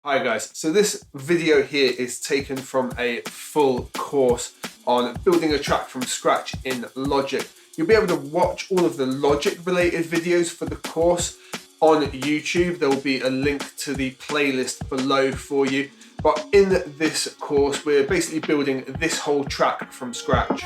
Hi guys, so this video here is taken from a full course on building a track from scratch in Logic. You'll be able to watch all of the Logic related videos for the course on YouTube. There will be a link to the playlist below for you. But in this course, we're basically building this whole track from scratch.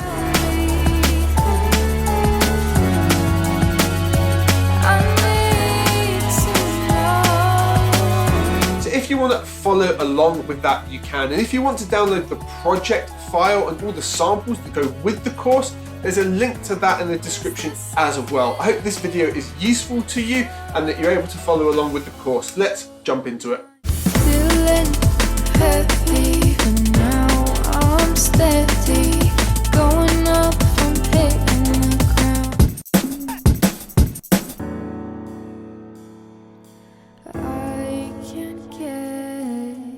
If you want to follow along with that, you can. And if you want to download the project file and all the samples that go with the course, there's a link to that in the description as well. I hope this video is useful to you and that you're able to follow along with the course. Let's jump into it. Feeling heavy, but now I'm steady, going up from hitting the ground.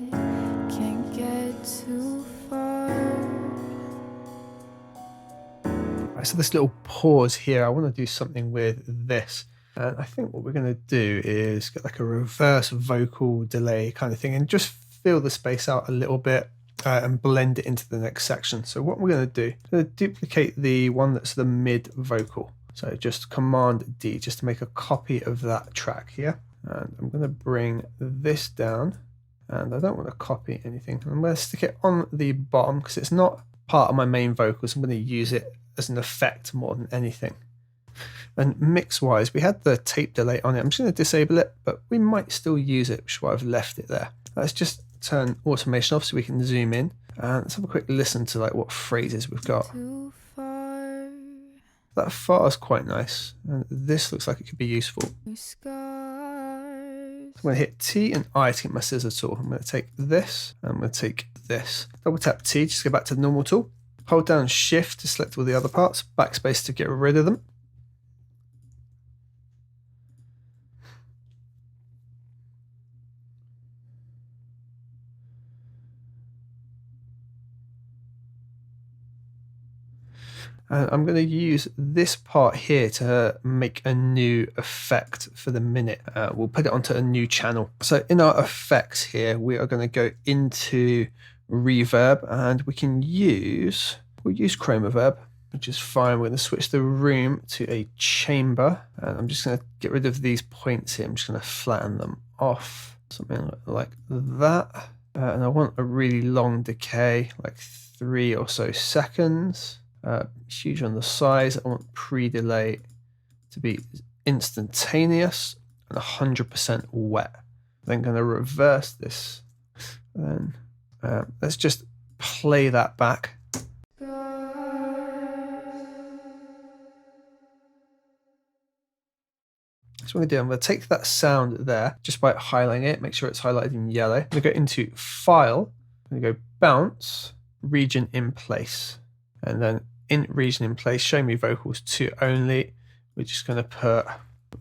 I can't get too far. Right, so this little pause here, I want to do something with this. And I think what we're going to do is get like a reverse vocal delay kind of thing and just fill the space out a little bit and blend it into the next section. So what we're going to do, I'm going to duplicate the one that's the mid vocal. So just Command D just to make a copy of that track here. And I'm going to bring this down, and I don't want to copy anything. I'm going to stick it on the bottom because it's not part of my main vocals. I'm going to use it as an effect more than anything. And mix wise, we had the tape delay on it. I'm just going to disable it, but we might still use it, which is why I've left it there. Let's just turn automation off so we can zoom in, and let's have a quick listen to like what phrases we've got. Too far. That far is quite nice, and this looks like it could be useful. Scars. I'm going to hit T and I to get my scissor tool. I'm going to take this, and I'm going to take this. Double tap T, just go back to the normal tool. Hold down Shift to select all the other parts. Backspace to get rid of them. And I'm going to use this part here to make a new effect for the minute. We'll put it onto a new channel. So in our effects here, we are going to go into Reverb, and we'll use Chroma Reverb, which is fine. We're going to switch the room to a chamber, and I'm just going to get rid of these points here. I'm just going to flatten them off, something like that. And I want a really long decay, like 3 or so seconds. Huge on the size. I want pre-delay to be instantaneous and 100% wet. Then going to reverse this. Then let's just play that back. So what I'm going to do, I'm going to take that sound there just by highlighting it, make sure it's highlighted in yellow. I'm going to go into File, I'm going to go Bounce, Region in Place, and then in Region in Place, Show Me Vocals 2 only. We're just going to put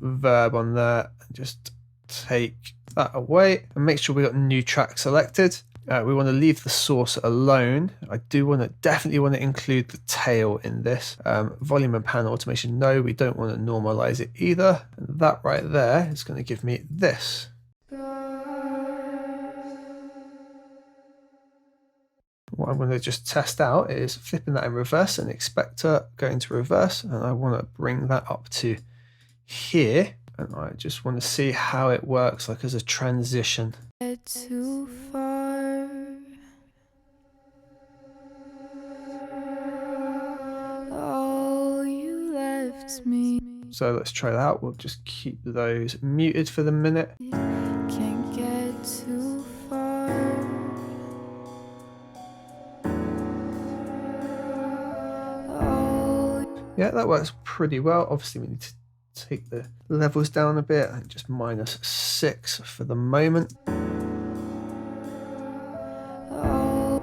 Verb on there and just take that away and make sure we got new track selected. We want to leave the source alone. I do definitely want to include the tail in this. Volume and pan automation, no, we don't want to normalize it either. And that right there is going to give me this. What I'm going to just test out is flipping that in reverse and expector going to reverse, and I want to bring that up to here, and I just want to see how it works like as a transition. Too far. Oh, you left me. So let's try that out. We'll just keep those muted for the minute. Can't get too far. Oh. Yeah, that works pretty well. Obviously we need to take the levels down a bit and just -6 for the moment.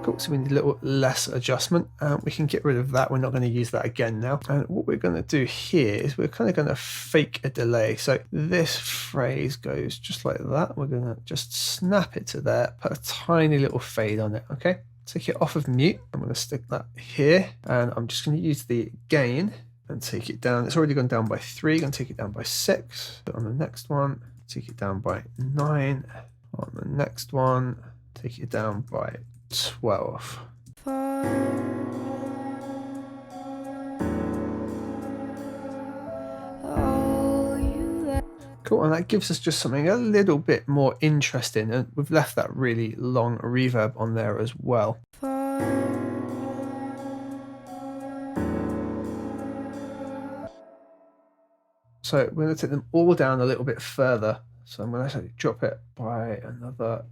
Cool, so we need a little less adjustment. We can get rid of that. We're not going to use that again now. And what we're going to do here is we're kind of going to fake a delay. So this phrase goes just like that. We're going to just snap it to there, put a tiny little fade on it, okay? Take it off of mute. I'm going to stick that here, and I'm just going to use the gain and take it down. It's already gone down by 3. Going to take it down by 6. But on the next one, take it down by 9. On the next one, take it down by 12. Cool, and that gives us just something a little bit more interesting, and we've left that really long reverb on there as well. So we're going to take them all down a little bit further. So I'm going to drop it by another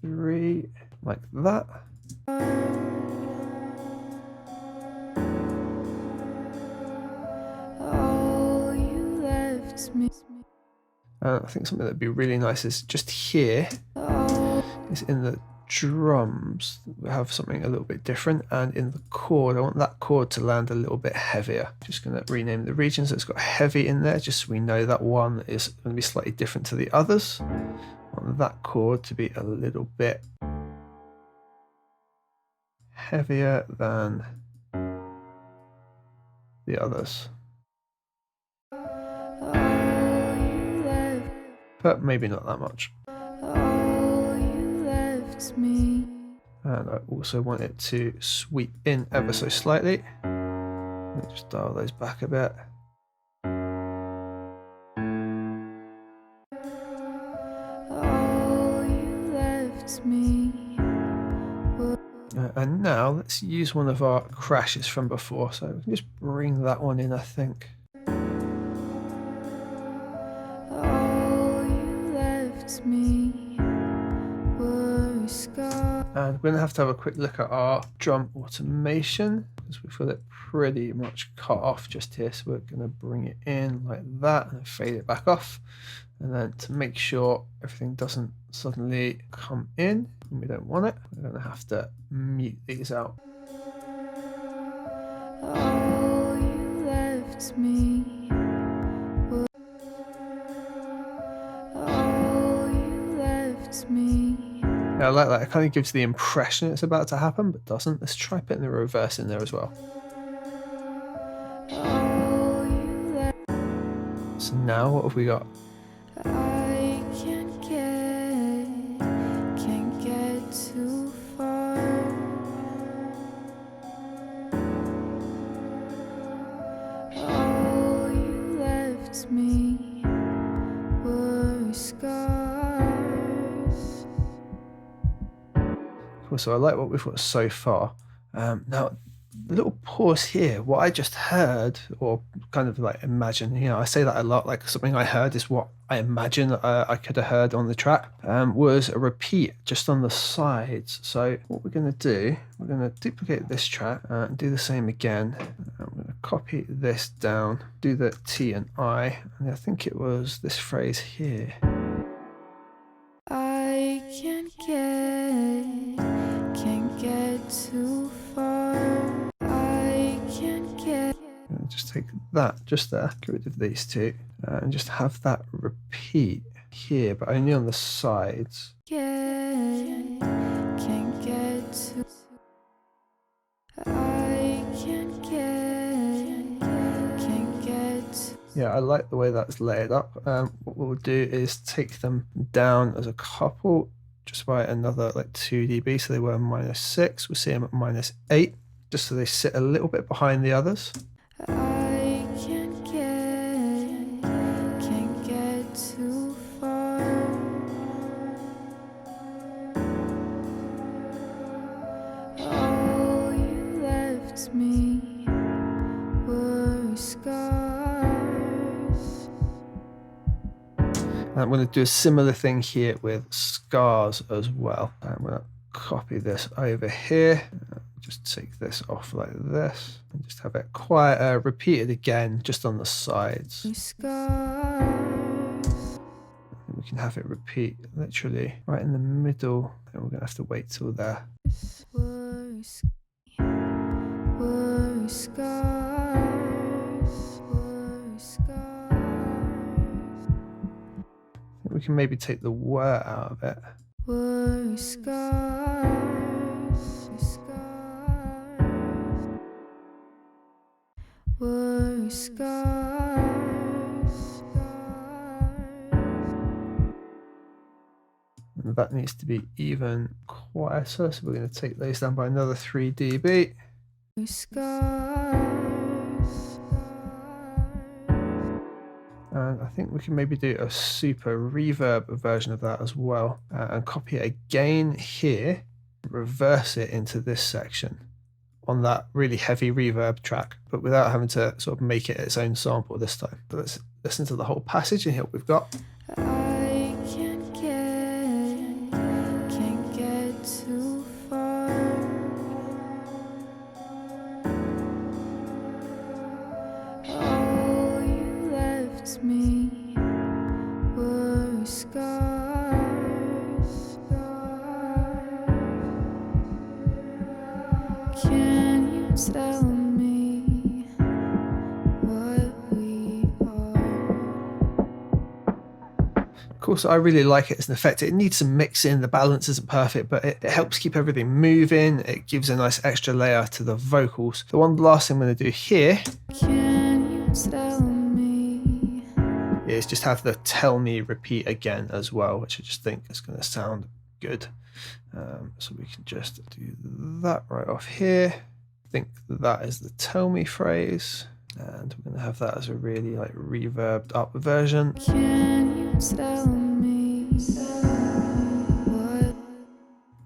3, like that. I think something that'd be really nice is just here, is in the drums, we have something a little bit different, and in the chord, I want that chord to land a little bit heavier. Just going to rename the region so it's got heavy in there, just so we know that one is going to be slightly different to the others. I want that chord to be a little bit heavier than the others. But maybe not that much. And I also want it to sweep in ever so slightly. Let me just dial those back a bit. And now let's use one of our crashes from before. So we can just bring that one in, I think. And we're going to have a quick look at our drum automation, because we've got it pretty much cut off just here. So we're going to bring it in like that and fade it back off. And then to make sure everything doesn't suddenly come in and we don't want it, we're going to have to mute these out. Oh, you left me. Oh, you left me. Yeah, I like that. It kind of gives the impression it's about to happen, but doesn't. Let's try putting the reverse in there as well. So now what have we got? I can't get too far. Oh, you left me were scars. Cool, so I like what we've got so far. Now, the little pause here, what I just heard, or kind of like imagine, you know, I say that a lot, like something I heard is what I imagine I could have heard on the track, was a repeat just on the sides. So what we're going to do, we're going to duplicate this track and do the same again. I'm going to copy this down, do the T and I, and I think it was this phrase here. I can't get too far. I can't get. Just take that just there, get rid of these two, and just have that repeat here, but only on the sides. Can't get too. I can't get. Yeah, I like the way that's laid up. What we'll do is take them down as a couple, just by another like 2 dB. So they were -6. We'll see them at -8, just so they sit a little bit behind the others. I can't get too far. Oh, you left me were scars. And I'm going to do a similar thing here with scars as well. I'm going to copy this over here. Just take this off like this and just have it quite repeated again just on the sides. Scars. We can have it repeat literally right in the middle, and we're going to have to wait till there. Were scars. Were scars. We can maybe take the were out of it. Were scars. Were scars. that needs to be even quieter, so we're going to take those down by another 3 dB. And I think we can maybe do a super reverb version of that as well, and copy it again here, reverse it into this section on that really heavy reverb track, but without having to sort of make it its own sample this time. But let's listen to the whole passage and hear what we've got. I can't get too far. All you left me were scars. Can you tell me what we are? Of course, I really like it as an effect. It needs some mixing, the balance isn't perfect, but it helps keep everything moving. It gives a nice extra layer to the vocals. The one last thing I'm going to do here is just have the tell me repeat again as well, which I just think is going to sound good. So we can just do that right off here. I think that is the tell me phrase, and we're going to have that as a really like reverbed up version. Can you tell me what?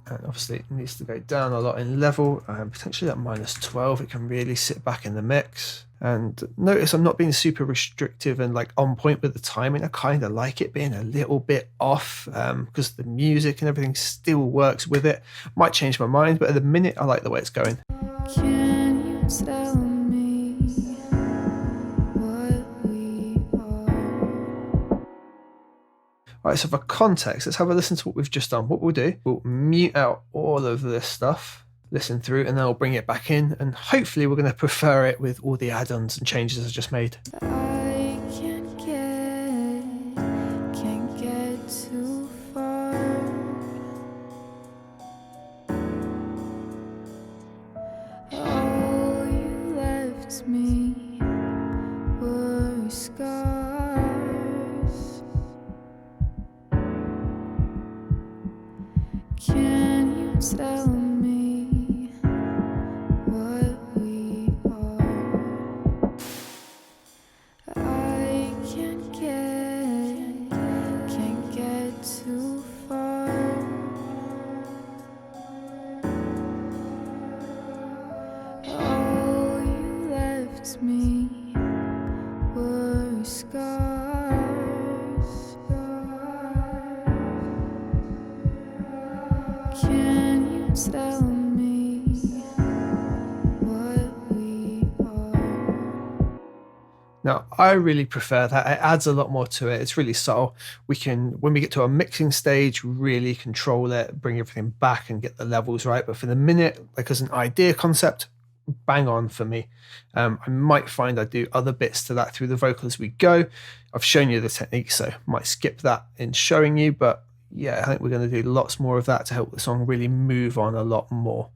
And obviously it needs to go down a lot in level, and potentially at -12 it can really sit back in the mix. And notice I'm not being super restrictive and like on point with the timing. I kind of like it being a little bit off, because the music and everything still works with it. Might change my mind, but at the minute I like the way it's going. Can you tell me what we are? Alright, so for context, let's have a listen to what we've just done. What we'll do, we'll mute out all of this stuff, listen through, and then I'll bring it back in, and hopefully we're going to prefer it with all the add-ons and changes I just made. I can't get too far. All you left me were scars. Can you tell me what we are? I can't get too far. All you left me were scars. Can you tell me what we are? Now, I really prefer that. It adds a lot more to it. It's really subtle. We can, when we get to a mixing stage, really control it, bring everything back and get the levels right. But for the minute, like as an idea concept, bang on for me. I might find I do other bits to that through the vocal as we go. I've shown you the technique, so might skip that in showing you, but yeah, I think we're going to do lots more of that to help the song really move on a lot more.